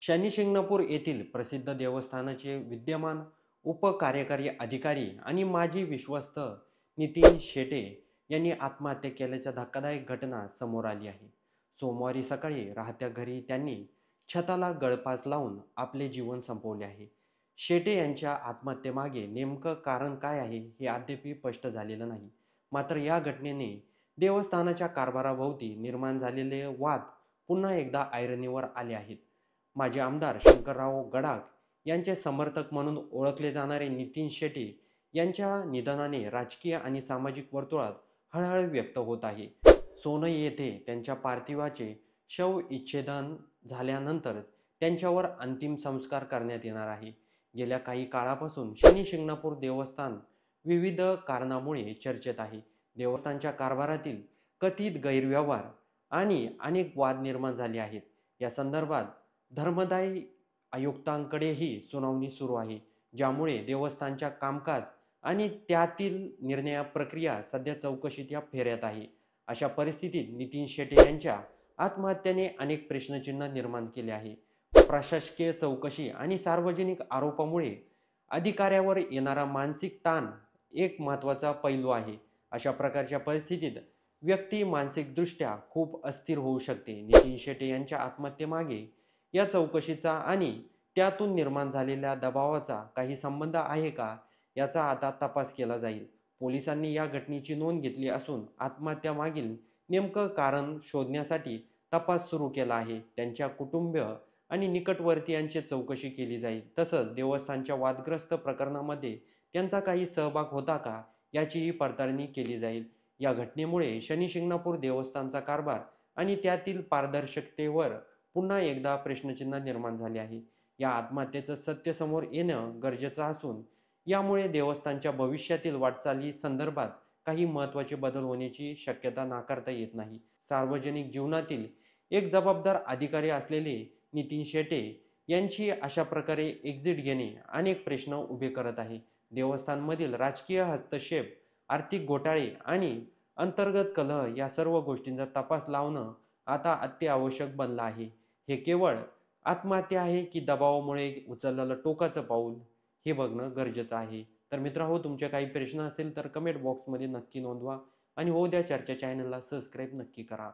शनिशिंगणापूर येथील प्रसिद्ध देवस्थानाचे विद्यमान उपकार्यकारी अधिकारी आणि माजी विश्वस्त नितीन शेटे यांनी आत्महत्या केल्याच्या धक्कादायक घटना समोर आली आहे. सोमवारी सकाळी राहत्या घरी त्यांनी छताला गळफास लावून आपले जीवन संपवले आहे. शेटे यांच्या आत्महत्येमागे नेमकं कारण काय आहे हे अद्याप स्पष्ट झालेलं नाही. मात्र या घटनेने देवस्थानाच्या कारभाराभोवती निर्माण झालेले वाद पुन्हा एकदा ऐरणीवर आले आहेत. माजी आमदार शंकरराव गडाख यांचे समर्थक म्हणून ओळखले जाणारे नितीन शेटे यांच्या निधनाने राजकीय आणि सामाजिक वर्तुळात हळहळ व्यक्त होत आहे. सोनई येथे त्यांच्या पार्थिवाचे शवविच्छेदन झाल्यानंतर त्यांच्यावर अंतिम संस्कार करण्यात येणार आहे. गेल्या काही काळापासून शनी शिंगणापूर देवस्थान विविध कारणामुळे चर्चेत आहे. देवस्थानच्या कारभारातील कथित गैरव्यवहार आणि अनेक वाद निर्माण झाले आहेत. या संदर्भात धर्मदाय आयुक्तांकडेही सुनावणी सुरू आहे, ज्यामुळे देवस्थानच्या कामकाज आणि त्यातील निर्णय प्रक्रिया सध्या चौकशीच्या फेऱ्यात आहे. अशा परिस्थितीत नितीन शेटे यांच्या आत्महत्येने अनेक प्रश्नचिन्ह निर्माण केले आहे. प्रशासकीय चौकशी आणि सार्वजनिक आरोपामुळे अधिकाऱ्यावर येणारा मानसिक ताण एक महत्त्वाचा पैलू आहे. अशा प्रकारच्या परिस्थितीत व्यक्ती मानसिकदृष्ट्या खूप अस्थिर होऊ शकते. नितीन शेटे यांच्या आत्महत्येमागे या चौकशीचा आणि त्यातून निर्माण झालेल्या दबावाचा काही संबंध आहे का, याचा आता तपास केला जाईल. पोलिसांनी या घटनेची नोंद घेतली असून आत्महत्यामागील नेमकं कारण शोधण्यासाठी तपास सुरू केला आहे. त्यांच्या कुटुंबीय आणि निकटवर्तीयांची चौकशी केली जाईल. तसंच देवस्थानच्या वादग्रस्त प्रकरणामध्ये त्यांचा काही सहभाग होता का, याचीही पडताळणी केली जाईल. या घटनेमुळे शनी शिंगणापूर देवस्थानचा कारभार आणि त्यातील पारदर्शकतेवर पुन्हा एकदा प्रश्नचिन्ह निर्माण झाले आहे. या आत्महत्येचं सत्य समोर येणं गरजेचं असून यामुळे देवस्थानच्या भविष्यातील वाटचाली संदर्भात काही महत्त्वाचे बदल होण्याची शक्यता नाकारता येत नाही. सार्वजनिक जीवनातील एक जबाबदार अधिकारी असलेले नितीन शेटे यांची अशा प्रकारे एक्झिट घेणे अनेक प्रश्न उभे करत आहे. देवस्थानमधील राजकीय हस्तक्षेप, आर्थिक घोटाळे आणि अंतर्गत कलह या सर्व गोष्टींचा तपास लावणं आता अत्यावश्यक बनलं आहे. हे केवळ आत्महत्या आहे की दबावामुळे उचललेलं टोकाचं पाऊल, हे बघणं गरजेचं आहे. तर मित्रांनो, तुमचे काही प्रश्न असतील तर कमेंट बॉक्समध्ये नक्की नोंदवा आणि होऊ द्या चर्चा. चॅनलला सबस्क्राईब नक्की करा.